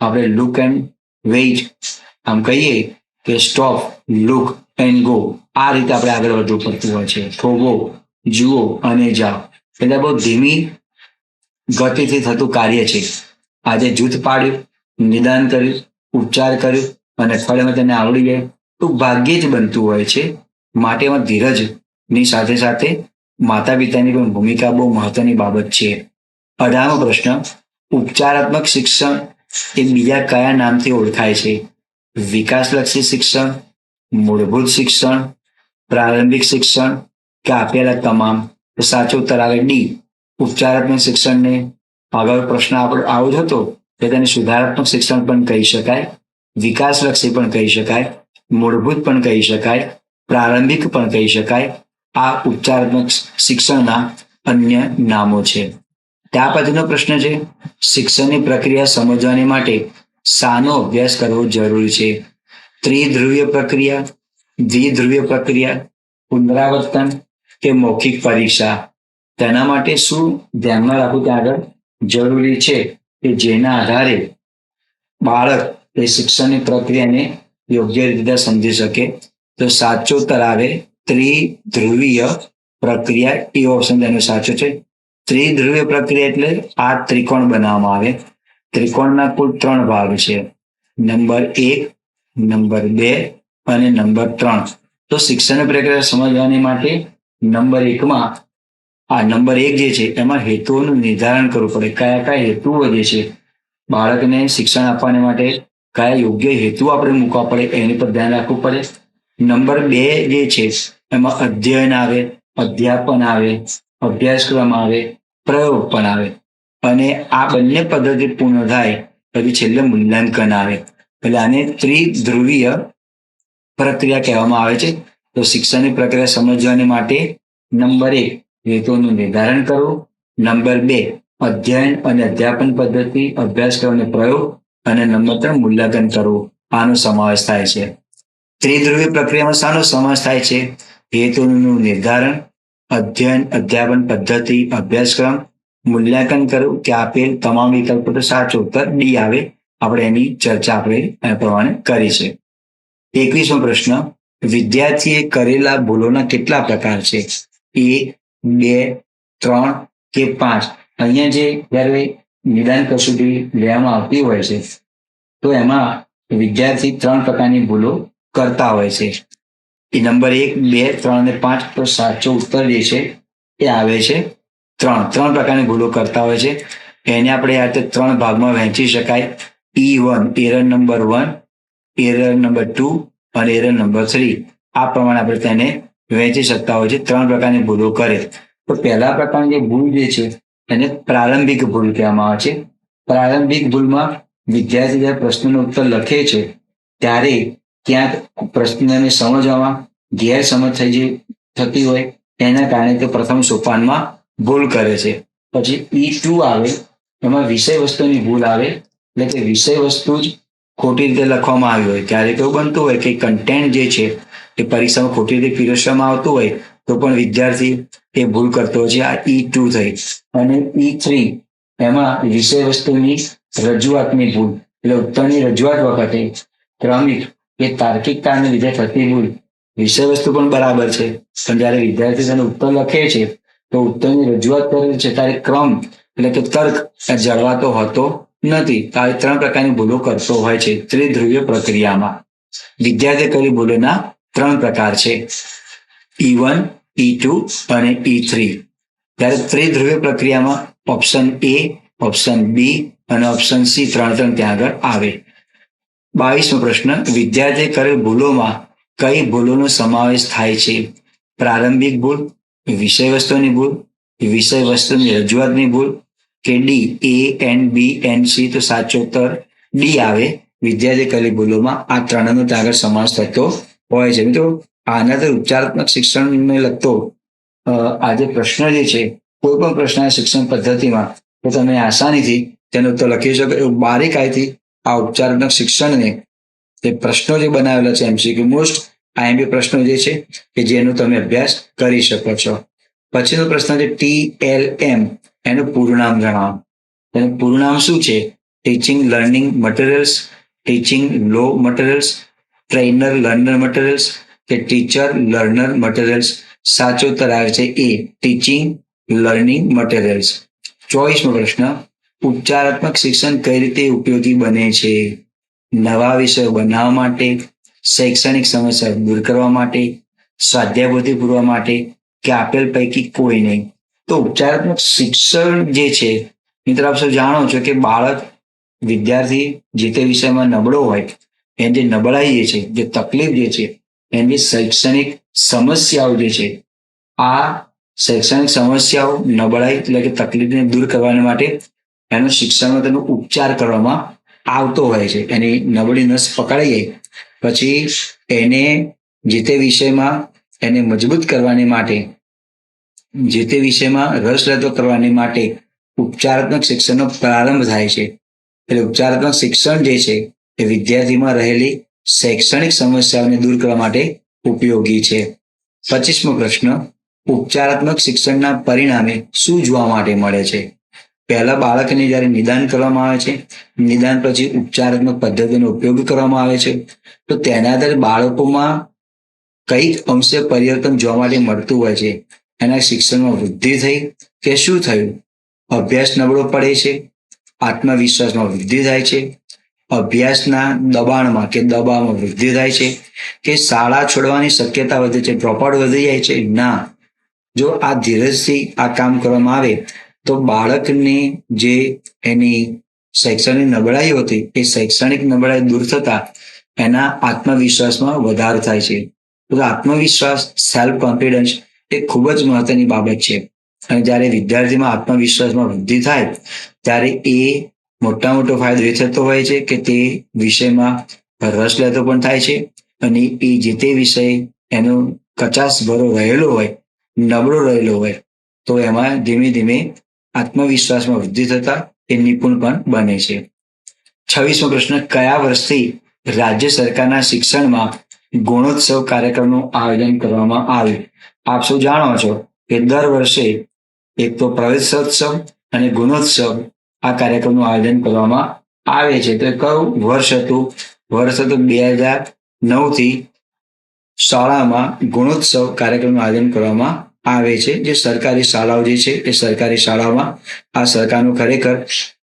આપણે લુક એન્ડ વેઇટ, આમ કહીએ કે સ્ટોપ, લુક એન્ડ ગો, આ રીતે આપણે આગળ વધવું પડતું હોય છે. થોભો, જુઓ અને જાઓ, એટલે બહુ ધીમી ગતિથી થતું કાર્ય છે. આજે જૂથ પાડ્યું, નિદાન કર્યું, ઉપચાર કર્યું અને અઠવાડિયામાં તેને આવડી જાય તો ભાગ્યે જ બનતું હોય છે. માટે એમાં ધીરજની સાથે સાથે માતા પિતાની પણ ભૂમિકા બહુ મહત્વની બાબત છે. 18મો પ્રશ્ન, ઉપચારાત્મક શિક્ષણ એ બીજા કયા નામથી ઓળખાય છે? વિકાસલક્ષી શિક્ષણ, મૂળભૂત શિક્ષણ, પ્રારંભિક શિક્ષણ કે આપેલા તમામ? તો સાચો ઉત્તર આવે ડી, ઉપચારાત્મક શિક્ષણને આગળ પ્રશ્ન આવો જ હતો કે તેને સુધારાત્મક શિક્ષણ પણ કહી શકાય, વિકાસલક્ષી પણ કહી શકાય, મૂળભૂત પણ કહી શકાય, પ્રારંભિક પણ કહી શકાય. આ ઉપચારાત્મક શિક્ષણના અન્ય નામો છે. ત્યાર પછીનો પ્રશ્ન છે, શિક્ષણની પ્રક્રિયા સમજવાની માટે શાનો અભ્યાસ કરવો જરૂરી છે? ત્રિધ્રુવીય પ્રક્રિયા, દ્વિધ્રુવીય પ્રક્રિયા, પુનરાવર્તન કે મૌખિક પરીક્ષા? તેના માટે શું ધ્યાનમાં રાખવું ત્યાં આગળ જરૂરી છે કે જેના આધારે બાળક એ શિક્ષણની પ્રક્રિયાને યોગ્ય રીતે સમજી શકે? તો સાચો ઉત્તર આવે ત્રિધ્રુવીય પ્રક્રિયા. એ ઓપ્શન તેનો સાચો છે. ત્રિધ્રુવીય પ્રક્રિયા એટલે આ ત્રિકોણ બનાવવામાં આવે. ત્રિકોણના કુલ 3 ભાગ છે, નંબર 1, નંબર 2 અને નંબર 3. તો શિક્ષણની પ્રક્રિયા સમજવાની માટે નંબર 1માં આ નંબર 1 જે છે એમાં હેતુઓનું નિર્ધારણ કરવું પડે. કયા કયા હેતુઓ જે છે બાળકને શિક્ષણ આપવાને માટે કયા યોગ્ય હેતુ આપણે મૂકવા પડે એની પર ધ્યાન રાખવું પડે. નંબર 2 જે છે એમાં અધ્યયન આવે, અધ્યાપન આવે, અભ્યાસક્રમ આવે, પ્રયોગ પણ આવે. અને આ બંને પદ્ધતિ પૂર્ણ થાય પછી છેલ્લે મૂલ્યાંકન આવે. એટલે આને ત્રિધ્રુવીય પ્રક્રિયા કહેવામાં આવે છે. તો શિક્ષણની પ્રક્રિયા સમજવાની માટે નંબર 1 હેતુનું નિર્ધારણ કરવું, નંબર 2 અધ્યયન અને અધ્યાપન પદ્ધતિ, અભ્યાસક્રમ અને પ્રયોગ, અને નંબર 3 મૂલ્યાંકન કરવું. આનો સમાવેશ થાય છે. ત્રિધ્રુવીય પ્રક્રિયામાં શાનો સમાવેશ થાય છે? હેતુનું નિર્ધારણ, અધ્યયન, અધ્યાપન પદ્ધતિ, અભ્યાસક્રમ, મૂલ્યાંકન કરવું કે આપેલ તમામ વિકલ્પો? તો સાચો ઉત્તર ડી આવે. આપણે એની ચર્ચા આપણે એ પ્રમાણે કરી છે. 21મો પ્રશ્ન, વિદ્યાર્થીએ કરેલા ભૂલોના કેટલા પ્રકાર છે? 1, 2, 3 કે 5? અહીંયા જે જ્યારે નિદાન કસોટી લેવામાં આવતી હોય છે તો એમાં વિદ્યાર્થી 3 પ્રકારની ભૂલો કરતા હોય છે. એ નંબર 1, 2, 3 અને 5. તો સાચો ઉત્તર જે છે એ આવે છે 3 પ્રકારની ભૂલો કરતા હોય છે. એને આપણે આ રીતે 3 ભાગમાં વહેંચી શકાય. E1 error number 1, error number 2 અને એરર નંબર 3. આ પ્રમાણે આપણે તેને વહેંચી શકતા હોય છે. 3 પ્રકારની ભૂલો કરે. તો પહેલા પ્રકારની જે ભૂલ જે છે એને પ્રારંભિક ભૂલ કહેવામાં આવે છે. પ્રારંભિક ભૂલમાં વિદ્યાર્થી જ્યારે પ્રશ્નનો ઉત્તર લખે છે ત્યારે ક્યાંક પ્રશ્નને સમજવામાં ગેરસમજ થતી હોય એના કારણે તે પ્રથમ સોપાનમાં ભૂલ કરે છે. પછી E2 આવે, એમાં વિષય વસ્તુની ભૂલ આવે. એટલે કે વિષય વસ્તુ જ ખોટી રીતે લખવામાં આવી હોય. ક્યારેક એવું બનતું હોય કે કન્ટેન્ટ જે છે એ પરીક્ષામાં ખોટી રીતે પીરસવામાં આવતું હોય તો પણ વિદ્યાર્થી એ ભૂલ કરતો હોય છે. આ E2 થઈ. અને E3 એમાં વિષય વસ્તુની રજૂઆતની ભૂલ, એટલે ઉત્તરની રજૂઆત વખતે ક્રમિક કે તાર્કિકતાને લીધે થતી ભૂલ. વિષય વસ્તુ પણ બરાબર છે પણ જ્યારે વિદ્યાર્થી તેનો ઉત્તર લખે છે તો ઉત્તરની રજૂઆત કરે છે ત્યારે ક્રમ એટલે કે તર્ક જળવાતો હોતો નથી. આવી 3 પ્રકારની ભૂલો કરતો હોય છે ત્રિધ્રુવીય પ્રક્રિયામાં. વિદ્યાર્થીએ કરેલી ભૂલોના 3 પ્રકાર છે, E1, E2 અને E3. ત્યારે ત્રિધ્રુવીય પ્રક્રિયામાં ઓપ્શન A, ઓપ્શન B અને ઓપ્શન C 3 ત્યાં આગળ આવે. 22મો પ્રશ્ન, વિદ્યાર્થીએ કરેલ ભૂલોમાં કઈ ભૂલોનો સમાવેશ થાય છે? પ્રારંભિક ભૂલ, વિષય વસ્તુની ભૂલ, વિષય વસ્તુની રજૂઆતની ભૂલ કે D A and B and C? તો સાચો ઉત્તર ડી આવે. વિદ્યાર્થીએ કરેલી ભૂલોમાં આ 3નો ત્યાં આગળ સમાવેશ થતો હોય છે. મિત્રો આનાથી ઉપચારાત્મક શિક્ષણને લગતો આ જે પ્રશ્ન જે છે કોઈ પણ પ્રશ્ન શિક્ષણ પદ્ધતિમાં તો તમે આસાનીથી તેનો ઉત્તર લખી શકો. એવું બારીકાઈથી આ ઉપચારાત્મક શિક્ષણને તે પ્રશ્નો જે બનાવેલા છે MCQ મોસ્ટ IMP પ્રશ્નો જે છે કે જેનો તમે અભ્યાસ કરી શકો છો. પછીનો પ્રશ્ન છે TLM, એનું પૂરું નામ જણાવો. તેનું પૂરું નામ શું છે? ટીચિંગ લર્નિંગ મટીરિયલ્સ, ટીચિંગ લો મટીરિયલ્સ, ટ્રેનર લર્નર મટીરિયલ્સ કે ટીચર લર્નર મટીરિયલ્સ? સાચો ઉત્તર આવે છે એ, ટીચિંગ લર્નિંગ મટીરિયલ્સ. 24મો પ્રશ્ન, ઉપચારાત્મક શિક્ષણ કઈ રીતે ઉપયોગી બને છે? નવા વિષયો બનાવવા માટે, શૈક્ષણિક સમસ્યા દૂર કરવા માટે, સ્વાધ્યાયપોથી પૂરવા માટે કે આપેલ પૈકી કોઈ નહીં? તો ઉપચારાત્મક શિક્ષણ જે છે મિત્રો, આપ સૌ જાણો છો કે વિદ્યાર્થી જે તે વિષયમાં નબળો હોય, એની જે નબળાઈ જે છે, જે તકલીફ જે છે, એની શૈક્ષણિક સમસ્યાઓ જે છે, આ શૈક્ષણિક સમસ્યાઓ, નબળાઈ એટલે કે તકલીફને દૂર કરવા માટે એનો શિક્ષણમાં તેનો ઉપચાર કરવામાં આવતો હોય છે. એની નબળી નસ પકડાઈ જાય પછી એને જે તે વિષયમાં એને મજબૂત કરવાની માટે, જે તે વિષયમાં રસ લેતો કરવાની માટે ઉપચારાત્મક શિક્ષણનો પ્રારંભ થાય છે. એટલે ઉપચારાત્મક શિક્ષણ જે છે એ વિદ્યાર્થીમાં રહેલી શૈક્ષણિક સમસ્યાઓને દૂર કરવા માટે ઉપયોગી છે. 25મો પ્રશ્ન, ઉપચારાત્મક શિક્ષણના પરિણામે શું જોવા માટે મળે છે? પહેલા બાળકને જ્યારે નિદાન કરવામાં આવે છે, નિદાન પછી ઉપચારાત્મક પદ્ધતિનો ઉપયોગ કરવામાં આવે છે, તો તેના આધારે બાળકોમાં કઈક અંશે પરિવર્તન જોવા માટે મળતું હોય છે. એના શિક્ષણમાં વૃદ્ધિ થઈ કે શું થયું? અભ્યાસ નબળો પડે છે, આત્મવિશ્વાસમાં વૃદ્ધિ થાય છે, અભ્યાસના દબાણમાં કે દબાવમાં વૃદ્ધિ થાય છે, કે શાળા છોડવાની શક્યતા વધે છે, ડ્રોપઆઉટ વધી જાય છે? ના. જો આ ધીરજથી આ કામ કરવામાં આવે તો બાળકની જે એની શૈક્ષણિક નબળાઈ હતી એ શૈક્ષણિક નબળાઈ દૂર થતા એના આત્મવિશ્વાસમાં વધારો થાય છે. તો આત્મવિશ્વાસ, સેલ્ફ કોન્ફિડન્સ એ ખૂબ જ મહત્વની બાબત છે. અને જ્યારે વિદ્યાર્થીમાં આત્મવિશ્વાસમાં વૃદ્ધિ થાય ત્યારે એ મોટા મોટો ફાયદો એ થતો હોય છે કે તે વિષયમાં રસ લેતો પણ થાય છે અને એ જે તે વિષય એનો કચાશ ભરો રહેલો હોય, નબળો રહેલો હોય, તો એમાં ધીમે ધીમે આત્મવિશ્વાસમાં વૃદ્ધિ થતા એ નિપુણ પણ બને છે. 26મો પ્રશ્ન, કયા વર્ષથી રાજ્ય સરકારના શિક્ષણમાં ગુણોત્સવ કાર્યક્રમનું આયોજન કરવામાં આવ્યું? આપ સૌ જાણો છો કે દર વર્ષે એક તો પ્રવેશોત્સવ અને ગુણોત્સવ આ કાર્યક્રમનું આયોજન કરવામાં આવે છે. તો કયું વર્ષ હતું? વર્ષ હતું 2009 થી શાળામાં ગુણોત્સવ કાર્યક્રમનું આયોજન કરવામાં આવે છે. જે સરકારી શાળાઓ જે છે એ સરકારી શાળાઓમાં આ સરકારનું ખરેખર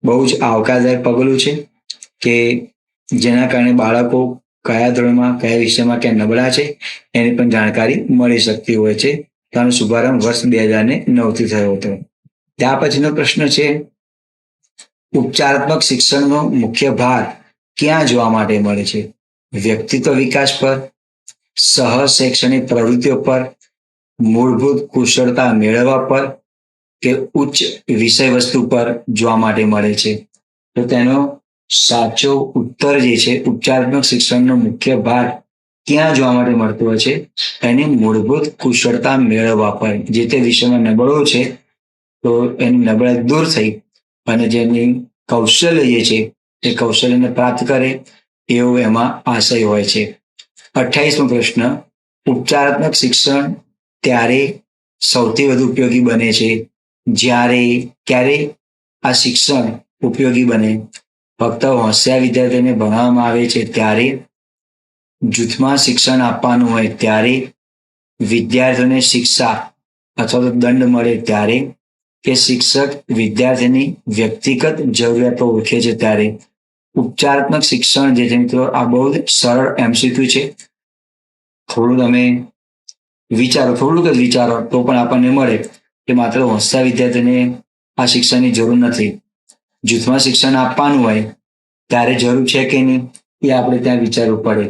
બહુ જ આવકારદાયક પગલું છે કે જેના કારણે બાળકો કયા ધોરણમાં, કયા વિષયમાં ક્યાં નબળા છે એની પણ જાણકારી મળી શકતી હોય છે. તેનો શુભારંભ વર્ષ 2009 થી થયો હતો. ત્યાર પછીનો પ્રશ્ન છે, ઉપચારાત્મક શિક્ષણનો મુખ્ય ભાર ક્યાં જોવા માટે મળે છે? વ્યક્તિત્વ વિકાસ પર, સહ શૈક્ષણિક પ્રવૃત્તિઓ પર, મૂળભૂત કુશળતા મેળવવા પર કે ઉચ્ચ વિષય વસ્તુ પર જોવા માટે મળે છે? તો તેનો સાચો ઉત્તર જે છે, ઉપચારાત્મક શિક્ષણનો મુખ્ય ભાર ક્યાં જોવા માટે મળતો હોય છે? એની મૂળભૂત કુશળતા મેળવવા પર. જે તે વિષયમાં નબળો છે તો એની નબળાઈ દૂર થઈ અને જેની કૌશલ્ય જે છે એ કૌશલ્યને પ્રાપ્ત કરે એવો એમાં આશય હોય છે. 28મો પ્રશ્ન, ઉપચારાત્મક શિક્ષણ ત્યારે સૌથી વધુ ઉપયોગી બને છે ક્યારે આ શિક્ષણ ઉપયોગી બને? ફક્ત હોશિયાર વિદ્યાર્થીઓને ભણાવવામાં આવે છે ત્યારે, જૂથમાં શિક્ષણ આપવાનું હોય ત્યારે, વિદ્યાર્થીઓને શિક્ષા અથવા તો દંડ મળે ત્યારે, કે શિક્ષક વિદ્યાર્થીની વ્યક્તિગત જરૂરિયાતો ઓળખે છે ત્યારે? ઉપચારાત્મક શિક્ષણ જે છે મિત્રો, આ બહુ જ સરળ MCQ છે. થોડું તમે વિચારો, થોડુંક જ વિચારો તો પણ આપણને મળે કે માત્ર હોશિયાર વિદ્યાર્થીને આ શિક્ષણની જરૂર નથી. જૂથમાં શિક્ષણ આપવાનું હોય ત્યારે જરૂર છે કે નહીં એ આપણે ત્યાં વિચારવું પડે.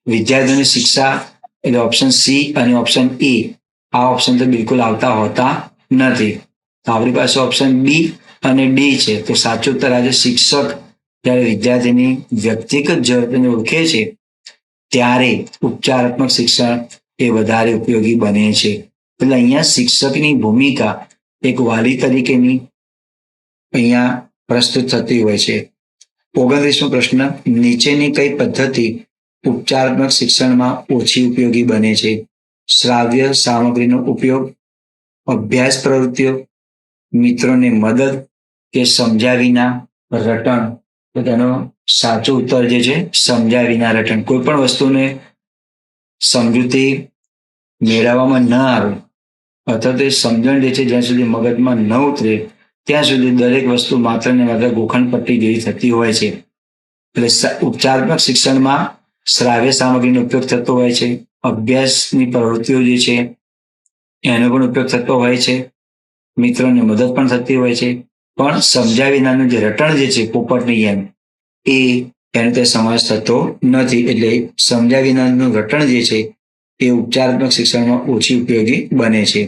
વિદ્યાર્થીઓની શિક્ષા એટલે ઓપ્શન સી અને ઓપ્શન એ, આ ઓપ્શન તો બિલકુલ આવતા હોતા નથી. તો આપણી પાસે ઓપ્શન બી અને ડી છે. તો સાચો ઉત્તર આજે શિક્ષક જ્યારે વિદ્યાર્થીની વ્યક્તિગત જરૂરિયાતને ઓળખે છે ત્યારે ઉપચારાત્મક શિક્ષણ એ વધારે ઉપયોગી બને છે. એટલે અહીંયા શિક્ષકની ભૂમિકા એક વાલી તરીકેની અહીંયા પ્રસ્તુત થતી હોય છે. 29મો પ્રશ્ન, નીચેની કઈ પદ્ધતિ ઉપચારાત્મક શિક્ષણમાં ઓછી ઉપયોગી બને છે? શ્રાવ્ય સામગ્રીનો ઉપયોગ, અભ્યાસ પ્રવૃત્તિઓ, મિત્રોને મદદ કે સમજ્યા વિના રટણ? તો તેનો સાચો ઉત્તર જે છે સમજ્યા વિના રટણ. કોઈ પણ વસ્તુને સમજૂતી મેળવવામાં ન આવે અથવા તો સમજણ જે છે જ્યાં સુધી મગજમાં ન ઉતરે ત્યાં સુધી દરેક વસ્તુ માત્ર ને માત્ર ગોખણ પટ્ટી જેવી થતી હોય છે. એટલે ઉપચારાત્મક શિક્ષણમાં શ્રાવ્ય સામગ્રીનો ઉપયોગ થતો હોય છે, અભ્યાસની પ્રવૃત્તિઓ જે છે એનો પણ ઉપયોગ થતો હોય છે, મિત્રોની મદદ પણ થતી હોય છે, પણ સમજ્યા વિનાનું જે રટણ જે છે પોપટની જેમ એનો તે સમાવેશ થતો નથી. એટલે સમજ્યા વિનાનું રટણ જે છે એ ઉપચારાત્મક શિક્ષણમાં ઓછી ઉપયોગી બને છે.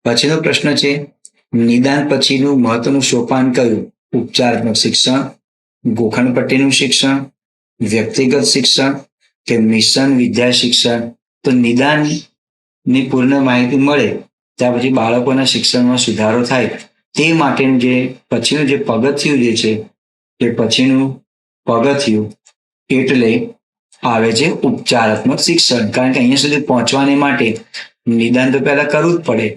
પછીનો પ્રશ્ન છે, નિદાન પછીનું મહત્વનું સોપાન કયું? ઉપચારાત્મક શિક્ષણ, ગોખણપટ્ટીનું શિક્ષણ, વ્યક્તિગત શિક્ષણ કે મિશન વિદ્યા શિક્ષણ? તો નિદાનની પૂર્ણ માહિતી મળે ત્યાર પછી બાળકોના શિક્ષણમાં સુધારો થાય તે માટેનું જે પછીનું જે પગથિયું જે છે તે પછીનું પગથિયું એટલે આવે છે ઉપચારાત્મક શિક્ષણ. કારણ કે અહીંયા સુધી પહોંચવાને માટે નિદાન તો પહેલા કરવું જ પડે.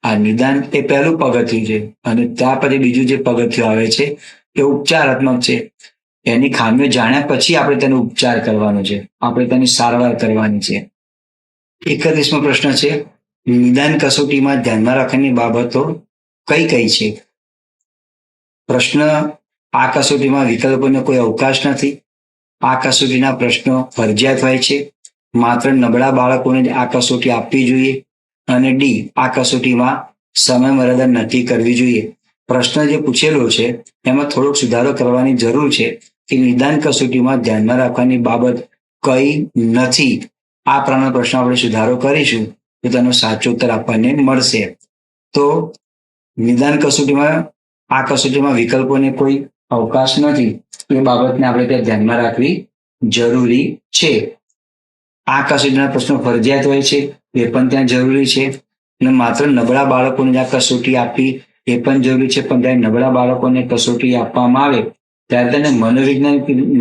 આ નિદાન એ પહેલું પગથિયું છે અને ત્યાર પછી બીજું જે પગથિયું આવે છે એ ઉપચારાત્મક છે. એની ખામીઓ જાણ્યા પછી આપણે તેનો ઉપચાર કરવાનો છે, આપણે તેની સારવાર કરવાની છે. 31મો પ્રશ્ન છે, નિદાન કસોટીમાં ધ્યાનમાં રાખવાની બાબતો કઈ કઈ છે? પ્રશ્ન, આ કસોટીમાં વિકલ્પોનો કોઈ અવકાશ નથી. આ કસોટીના પ્રશ્નો ફરજિયાત હોય છે. માત્ર નબળા બાળકોને જ આ કસોટી આપવી જોઈએ. અને ડી, આ કસોટીમાં સમય મર્યાદા નક્કી કરવી જોઈએ. પ્રશ્ન જે પૂછેલો છે એમાં થોડોક સુધારો કરવાની જરૂર છે કે નિદાન કસોટીમાં ધ્યાનમાં રાખવાની બાબત કઈ નથી. આ પ્રમાણે પ્રશ્ન આપણે સુધારો કરીશું તો તેનો સાચો ઉત્તર આપણને મળશે. તો નિદાન કસોટીમાં આ કસોટીમાં વિકલ્પોને કોઈ અવકાશ નથી એ બાબતને આપણે ત્યાં ધ્યાનમાં રાખવી જરૂરી છે. આ કસોટીના પ્રશ્નો ફરજિયાત હોય છે એ પણ ત્યાં જરૂરી છે. અને માત્ર નબળા બાળકોને આ કસોટી આપવી એ પણ જરૂરી છે. પણ ત્યારે નબળા બાળકોને કસોટી આપવામાં આવે ત્યારે તેને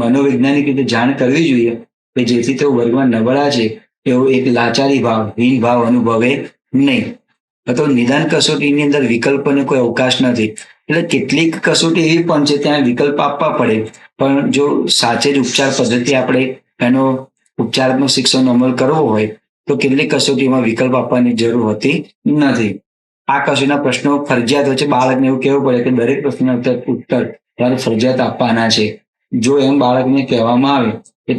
મનોવૈજ્ઞાનિક રીતે જાણ કરવી જોઈએ કે જેથી તેઓ વર્ગમાં નબળા છે એવો એક લાચારી ભાવ, હીન ભાવ અનુભવે નહીં. તો નિદાન કસોટીની અંદર વિકલ્પોને કોઈ અવકાશ નથી. એટલે કેટલીક કસોટી એવી પણ છે ત્યાં વિકલ્પ આપવા પડે. પણ જો સાચે જ ઉપચાર પદ્ધતિ આપણે એનો ઉપચારાત્મક શિક્ષણનો અમલ કરવો હોય તો કેટલીક કસોટીમાં વિકલ્પ આપવાની જરૂર હોતી નથી. આ કસોટીના પ્રશ્નો ફરજિયાત હોય છે. બાળકને એવું કહેવું પડે કે દરેક પ્રશ્નના ઉત્તર ત્યારે ફરજિયાત આપવાના છે. જો એમ બાળકને કહેવામાં આવે કે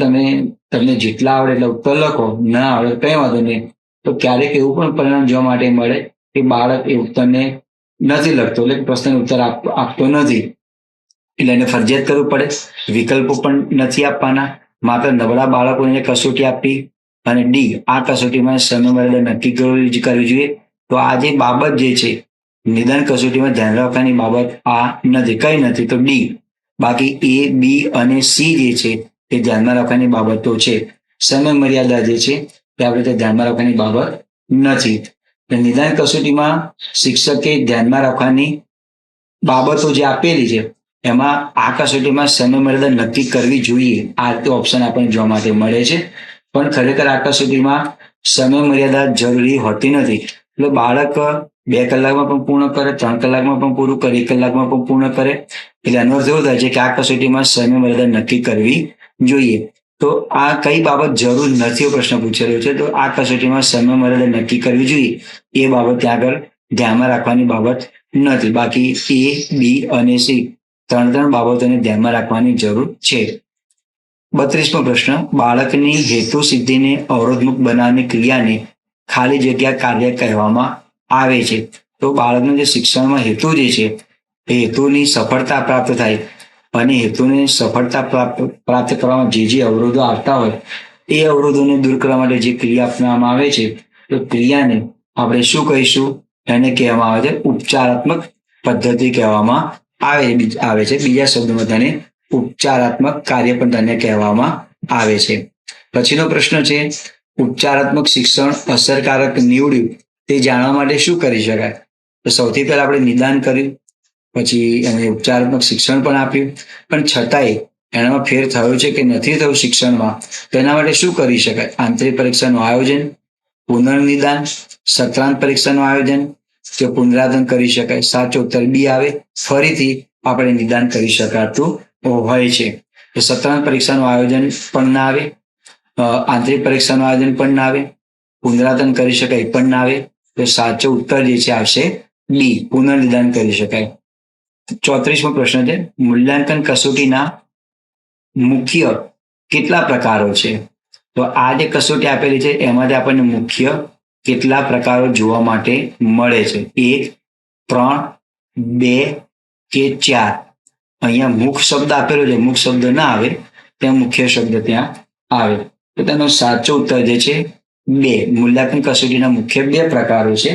તમને જેટલા આવડે એટલા ઉત્તર લખો, ના આવડે કઈ વાંધો નહીં, તો ક્યારેક એવું પણ પરિણામ જોવા માટે મળે કે બાળક એ ઉત્તરને નથી લખતો, એટલે પ્રશ્નનો ઉત્તર આપતો નથી. એટલે એને ફરજિયાત કરવું પડે. વિકલ્પો પણ નથી આપવાના. માત્ર નબળા બાળકોને કસોટી આપવી. અને ડી, આ કસોટીમાં સમય મર્યાદા નક્કી કરવી જોઈએ. તો આ જે બાબત જે છે નિદાન કસોટીમાં ધ્યાન રાખવાની બાબત આ નથી, કઈ નથી. તો ડી. બાકી એ, બી અને સી જે છે તે ધ્યાનમાં રાખવાની બાબતો છે. સમય મર્યાદા જે છે તે આપણે તે ધ્યાનમાં રાખવાની બાબત નથી. નિદાન કસોટીમાં શિક્ષકે ધ્યાનમાં રાખવાની બાબતો જે આપેલી છે એમાં આ કસોટીમાં સમય મર્યાદા નક્કી કરવી જોઈએ. આ રીતે ઓપ્શન આપણને જોવા માટે મળે છે. પણ ખરેખર આ કસોટીમાં સમય મર્યાદા જરૂરી હોતી નથી. એટલે બાળક 2 કલાકમાં પણ પૂર્ણ કરે, 3 કલાકમાં પણ પૂરું કરે, 1 કલાકમાં પણ પૂર્ણ કરે. એટલે એનો અર્થ એવો થાય છે કે આ કસોટીમાં સમય મર્યાદા નક્કી કરવી જોઈએ. તો આ કઈ બાબત જરૂર નથી પ્રશ્ન પૂછેલો છે. તો આ કસોટીમાં સમય મર્યાદા નક્કી કરવી જોઈએ એ બાબત ત્યાં આગળ ધ્યાનમાં રાખવાની બાબત નથી. બાકી એ, બી અને સી ત્રણ બાબતોને ધ્યાનમાં રાખવાની જરૂર છે. 32મો પ્રશ્ન, બાળકની હેતુ સિદ્ધિને અવરોધમુક્ત બનાવવાની ક્રિયાને ખાલી જગ્યા કાર્ય કહેવામાં આવે છે. તો બાળકનો જે શિક્ષણમાં હેતુ જે છે એ હેતુની સફળતા પ્રાપ્ત થાય અને હેતુને સફળતા પ્રાપ્ત કરવામાં જે અવરોધો આવતા હોય એ અવરોધોને દૂર કરવા માટે જે ક્રિયા અપનાવવામાં આવે છે તો ક્રિયાને આપણે શું કહીશું? એને કહેવામાં આવે છે ઉપચારાત્મક પદ્ધતિ કહેવામાં આવે છે. બીજા શબ્દોમાં તેને ઉપચારાત્મક કાર્ય પણ તેને કહેવામાં આવે છે. પછીનો પ્રશ્ન છે, ઉપચારાત્મક શિક્ષણ અસરકારક નીવડ્યું તે જાણવા માટે શું કરી શકાય? તો સૌથી પહેલા આપણે નિદાન કર્યું, પછી એને ઉપચારાત્મક શિક્ષણ પણ આપ્યું, પણ છતાંય એનામાં ફેર થયો છે કે નથી થયું શિક્ષણમાં, તો એના માટે શું કરી શકાય? આંતરિક પરીક્ષાનું આયોજન, પુનર્નિદાન, સત્રાંત પરીક્ષાનું આયોજન કે પુનરાવર્તન કરી શકાય. સાચો ઉત્તર બી આવે. ફરીથી આપણે નિદાન કરી શકાતું હોય છે. તો સત્રાંત પરીક્ષાનું આયોજન પણ ના આવે, આંતરિક પરીક્ષાનું આયોજન પણ ના આવે, પુનરાવર્તન કરી શકાય પણ ના આવે. તો સાચો ઉત્તર જે છે આવશે બી, પુનર્નિદાન કરી શકાય. 34મો પ્રશ્ન છે, મૂલ્યાંકન કસોટીના મુખ્ય કેટલા પ્રકારો છે? તો આ જે કસોટી આપેલી છે એમાંથી આપણને મુખ્ય કેટલા પ્રકારો જોવા માટે મળે છે? 1, 3, 2, કે 4? અહીંયા મુખ શબ્દ આપેલો છે, મુખ શબ્દ ના આવે ત્યાં મુખ્ય શબ્દ ત્યાં આવે. તો તેનો સાચો ઉત્તર જે છે 2. મૂલ્યાંકન કસોટીના મુખ્ય 2 પ્રકારો છે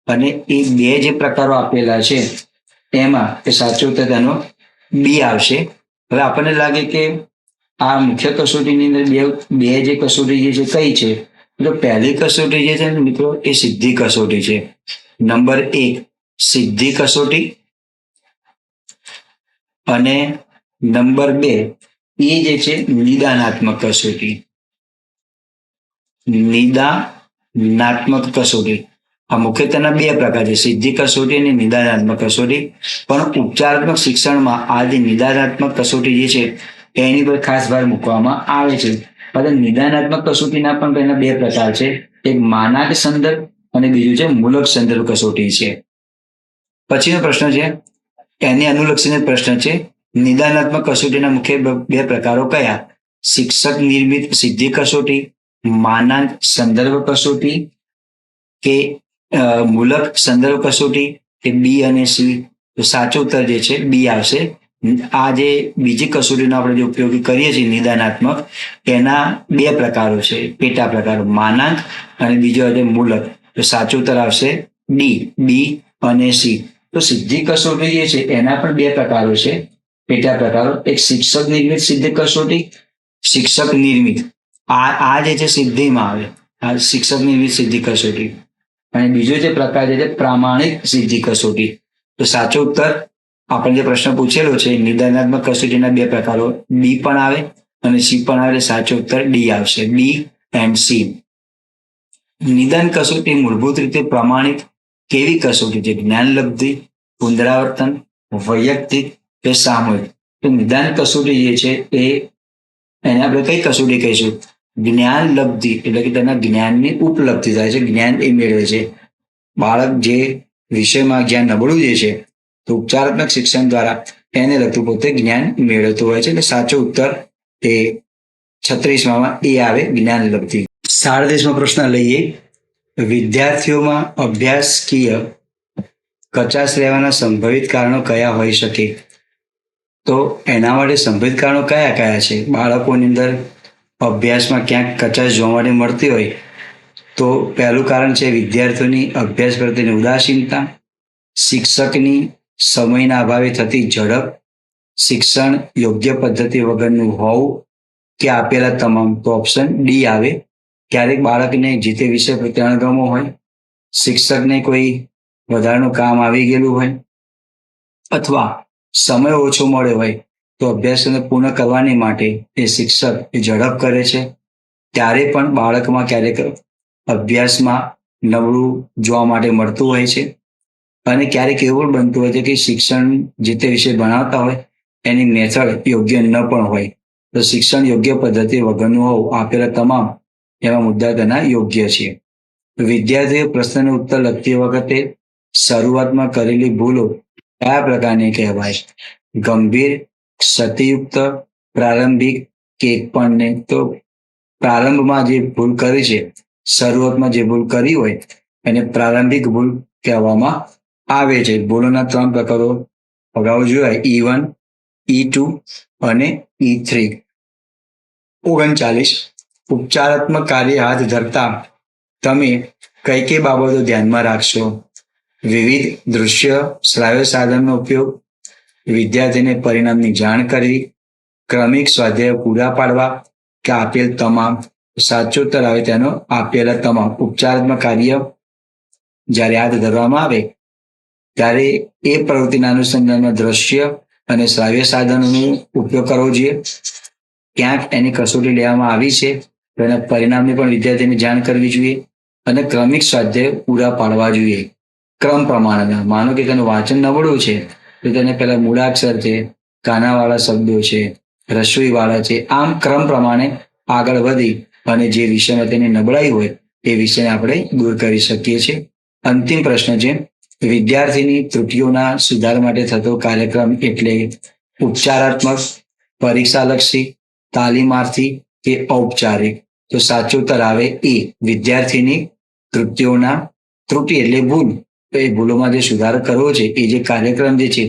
અને એ 2 જે પ્રકારો આપેલા છે એમાં એ સાચો ઉત્તર તેનો બી આવશે. હવે આપણને લાગે કે આ મુખ્ય કસોટીની અંદર બે જે કસોટી જે છે કઈ છે? તો પહેલી કસોટી જે છે ને મિત્રો એ સિદ્ધિ કસોટી છે. નંબર 1 સિદ્ધિ કસોટી અને નંબર 2 એ જે છે નિદાનાત્મક કસોટી. નિદાનાત્મક કસોટી આ મુખ્યત્વેના 2 પ્રકાર છે, સિદ્ધિ કસોટી અને નિદાનાત્મક કસોટી. પણ ઉપચારાત્મક શિક્ષણમાં આ જે નિદાનાત્મક કસોટી જે છે એની પર ખાસ ભાર મૂકવામાં આવે છે. પરંતુ નિદાનાત્મક કસોટીના પણ તેના 2 પ્રકાર છે, એક માનાંક સંદર્ભ અને બીજું છે મૂલક સંદર્ભ કસોટી છે. પછીનો પ્રશ્ન છે એની અનુલક્ષીને પ્રશ્ન છે, નિદાનાત્મક કસોટીના મુખ્ય 2 પ્રકારો કયા? શિક્ષક નિર્મિત સિદ્ધિ કસોટી, માનાંક સંદર્ભ કસોટી કે મૂલક સંદર્ભ કસોટી કે બી અને સી? તો સાચો ઉત્તર જે છે બી આવશે. આ જે બીજી કસોટીનો આપણે જે ઉપયોગ કરીએ છીએ નિદાનાત્મક, એના 2 પ્રકારો છે, પેટા પ્રકારો, માનાંક અને બીજો છે મૂલક. તો સાચો ઉત્તર આવશે ડી, બી અને સી. તો સિદ્ધિ કસોટી જે છે એના પણ 2 પ્રકારો છે, પેટા પ્રકારો. એક શિક્ષક નિર્મિત સિદ્ધિ કસોટી, શિક્ષક નિર્મિત આ જે છે સિદ્ધિમાં આવે, આ શિક્ષક નિર્મિત સિદ્ધિ કસોટી. અને બીજો જે પ્રકાર છે પ્રામાણિક સિદ્ધિ કસોટી. તો સાચો ઉત્તર આપણે જે પ્રશ્ન પૂછેલો છે નિદાનાત્મક કસોટીના 2 પ્રકારો, બી પણ આવે અને સી પણ આવે. સાચો ઉત્તર ડી આવશે, બી એન્ડ સી. નિદાન કસોટી મૂળભૂત રીતે પ્રમાણિત કેવી કસોટી છે? જ્ઞાનલબ્ધિ, પુનરાવર્તન, વૈયક્તિક કે સામૂહિક? તો નિદાન કસોટી જે છે એને આપણે કઈ કસોટી કહીશું? જ્ઞાનલબ્ધિ, એટલે કે તેના જ્ઞાનની ઉપલબ્ધિ થાય છે, જ્ઞાન એ મેળવે છે. બાળક જે વિષયમાં જ્ઞાન નબળું જે છે તો ઉપચારાત્મક શિક્ષણ દ્વારા એને લગતું પોતે જ્ઞાન મેળવતું હોય છે. એટલે સાચો ઉત્તર એ 36માં એ આવે, જ્ઞાનલબ્ધિ. 37મો પ્રશ્ન લઈએ. વિદ્યાર્થીઓમાં અભ્યાસકીય કચાશ રહેવાના સંભવિત કારણો કયા હોઈ શકે? તો એના માટે સંભવિત કારણો કયા કયા છે? બાળકોની અંદર અભ્યાસમાં ક્યાંક કચાશ જોવા માટે મળતી હોય તો પહેલું કારણ છે વિદ્યાર્થીઓની અભ્યાસ પ્રત્યેની ઉદાસીનતા, શિક્ષકની સમયના અભાવે થતી ઝડપ, શિક્ષણ યોગ્ય પદ્ધતિ વગરનું હોવું કે આપેલા તમામ? તો ઓપ્શન ડી આવે. ક્યારેક બાળકને જે તે વિષય પ્રત્યે અણગમો હોય, શિક્ષકને કોઈ વધારાનું કામ આવી ગયેલું હોય, અથવા સમય ઓછો મળ્યો હોય તો અભ્યાસને પૂર્ણ કરવાની માટે એ શિક્ષક એ ઝડપ કરે છે. ત્યારે પણ બાળકમાં ક્યારેક અભ્યાસમાં નબળું જોવા માટે મળતું હોય છે. અને ક્યારેક એવું બનતું હોય છે કે શિક્ષણ જે તે વિષય ભણાવતા હોય એની મેથડ યોગ્ય ન પણ હોય. તો શિક્ષણ યોગ્ય પદ્ધતિ વગરનું હોવું, આપેલા તમામ એવા મુદ્દા તેના યોગ્ય છે. વિદ્યાર્થીઓ પ્રશ્નનો ઉત્તર લખતી વખતે શરૂઆતમાં કરેલી ભૂલો કયા પ્રકારની કહેવાય? ગંભીર, ક્ષતિયુક્ત, પ્રારંભિક કે એક પણ નહીં? તો પ્રારંભમાં જે ભૂલ કરી છે, શરૂઆતમાં જે ભૂલ કરી હોય એને પ્રારંભિક ભૂલ કહેવામાં આવે છે. ભૂલોના 3 પ્રકારો અગાઉ જોયા, E1, E2 અને E3. 39 ઉપચારાત્મક કાર્ય હાથ ધરતા તમે કઈ કઈ બાબતો ધ્યાનમાં રાખશો? વિવિધ દૃશ્ય શ્રાવ્ય સાધનનો ઉપયોગ, વિદ્યાર્થીને પરિણામની જાણ કરવી, ક્રમિક સ્વાધ્યાય પૂરા પાડવા કે આપેલ તમામ? સાચો ઉત્તર આવે તેનો આપેલા તમામ. ઉપચારાત્મક કાર્ય જ્યારે હાથ ધરવામાં આવે ત્યારે એ પ્રવૃત્તિના અનુસંધાનમાં દ્રશ્ય અને શ્રાવ્ય સાધનોનો ઉપયોગ કરવો જોઈએ. ક્યાંક એની કસોટી લેવામાં આવી છે તો એના પરિણામની પણ વિદ્યાર્થીને જાણ કરવી જોઈએ. અને ક્રમિક સ્વાધ્યાય પૂરા પાડવા જોઈએ ક્રમ પ્રમાણે. માનો કે તેનું વાંચન નબળું છે તો તેને પહેલા મૂળાક્ષર છે, કાનાવાળા શબ્દો છે, રસોઈવાળા છે, આમ ક્રમ પ્રમાણે આગળ વધી અને જે વિષયમાં તેની નબળાઈ હોય એ વિષયને આપણે દૂર કરી શકીએ છીએ. અંતિમ પ્રશ્ન છે, વિદ્યાર્થીની ત્રુટિઓના સુધાર માટે થતો કાર્યક્રમ એટલે ઉપચારાત્મક, પરીક્ષાલક્ષી, તાલીમાર્થી કે ઔપચારિક? તો સાચો ઉત્તર આવે એ, વિદ્યાર્થીની ત્રુટિ એટલે ભૂલ. તો એ ભૂલોમાં જે સુધાર કરવો છે એ જે કાર્યક્રમ જે છે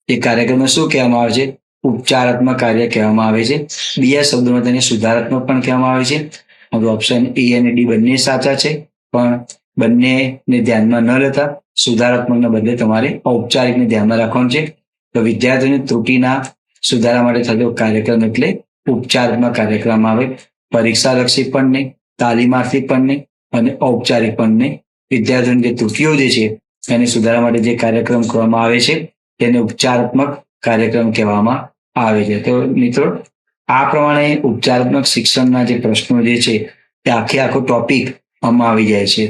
એ કાર્યક્રમને શું કહેવામાં આવે છે? ઉપચારાત્મક કાર્ય કહેવામાં આવે છે. બીજા શબ્દોમાં તેને સુધારાત્મક પણ કહેવામાં આવે છે. હવે ઓપ્શન એ અને ડી બંને સાચા છે, પણ બંનેને ધ્યાનમાં ન લેતા સુધારાત્મકના બદલે તમારે ઔપચારિકને ધ્યાનમાં રાખવાનું છે. તો વિદ્યાર્થીઓની ત્રુટિના સુધારા માટે થતો કાર્યક્રમ એટલે ઉપચારાત્મક કાર્યક્રમ આવે. પરીક્ષાલક્ષી પણ નહીં, તાલીમાર્થી પણ નહીં અને ઔપચારિક પણ નહીં. વિદ્યાર્થીઓની જે ત્રુટિઓ જે છે એને સુધારવા માટે જે કાર્યક્રમ કરવામાં આવે છે તેને ઉપચારાત્મક કાર્યક્રમ કહેવામાં આવે છે. તો મિત્રો, આ પ્રમાણે ઉપચારાત્મક શિક્ષણના જે પ્રશ્નો જે છે તે આખો ટોપિક આમાં આવી જાય છે.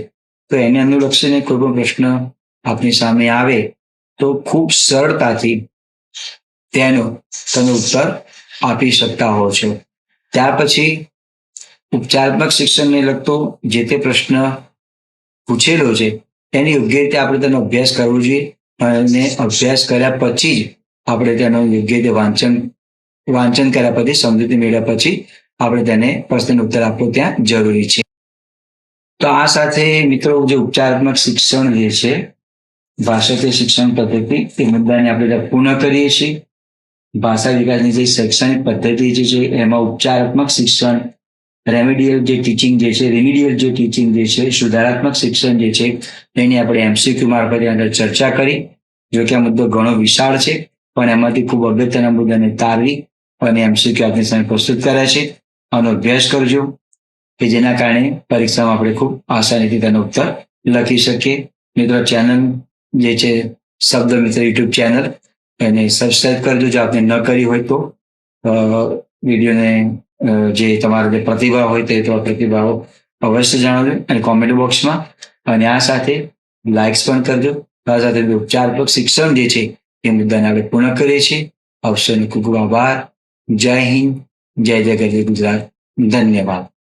તો એને અનુલક્ષીને કોઈ પણ પ્રશ્ન આપની સામે આવે તો ખૂબ સરળતાથી તેનો તમે ઉત્તર આપી શકતા હો છો. ત્યાર પછી ઉપચારાત્મક શિક્ષણને લગતો જે તે પ્રશ્ન પૂછેલો છે એની યોગ્ય રીતે આપણે તેનો અભ્યાસ કરવો જોઈએ, અને અભ્યાસ કર્યા પછી જ આપણે તેનો યોગ્ય રીતે વાંચન કર્યા પછી, સમજૂતી મેળવ્યા પછી આપણે તેને પ્રશ્નનો ઉત્તર આપવો ત્યાં જરૂરી છે. તો આ સાથે મિત્રો, જે ઉપચારાત્મક શિક્ષણ જે છે, ભાષાકીય શિક્ષણ પદ્ધતિ, તે મુદ્દાને આપણે પૂર્ણ કરીએ છીએ. ભાષા વિકાસની જે શૈક્ષણિક પદ્ધતિ જે છે એમાં ઉપચારાત્મક શિક્ષણ, રેમિડિયલ જે ટીચિંગ જે છે, સુધારાત્મક શિક્ષણ જે છે એની આપણે એમસીક્યુ મારફતે અંદર ચર્ચા કરી. જો કે આ મુદ્દો ઘણો વિશાળ છે, પણ એમાંથી ખૂબ અગત્યના મુદ્દાને તારવી અને એમસીક્યુ આપની સામે પ્રસ્તુત કર્યા છે. આનો અભ્યાસ કરજો કે જેના કારણે પરીક્ષામાં આપણે ખૂબ આસાનીથી તેનો ઉત્તર લખી શકીએ. મિત્રો, ચેનલ જે છે શબ્દ મિત્ર યુટ્યુબ ચેનલ, એને સબસ્ક્રાઇબ કરજો જો આપને ન કરી હોય તો. વિડીયોને જે તમારો જે પ્રતિભાવ હોય તે પ્રતિભાવો અવશ્ય જણાવજો અને કોમેન્ટ બોક્સમાં. અને આ સાથે લાઇક્સ પણ કરજો. આ સાથે ઉપચારાત્મક શિક્ષણ જે છે એ મુદ્દાને આપણે પૂર્ણ કરીએ છીએ. અવસરનો ખૂબ ખૂબ આભાર. જય હિન્દ, જય જય ગરવી ગુજરાત. ધન્યવાદ.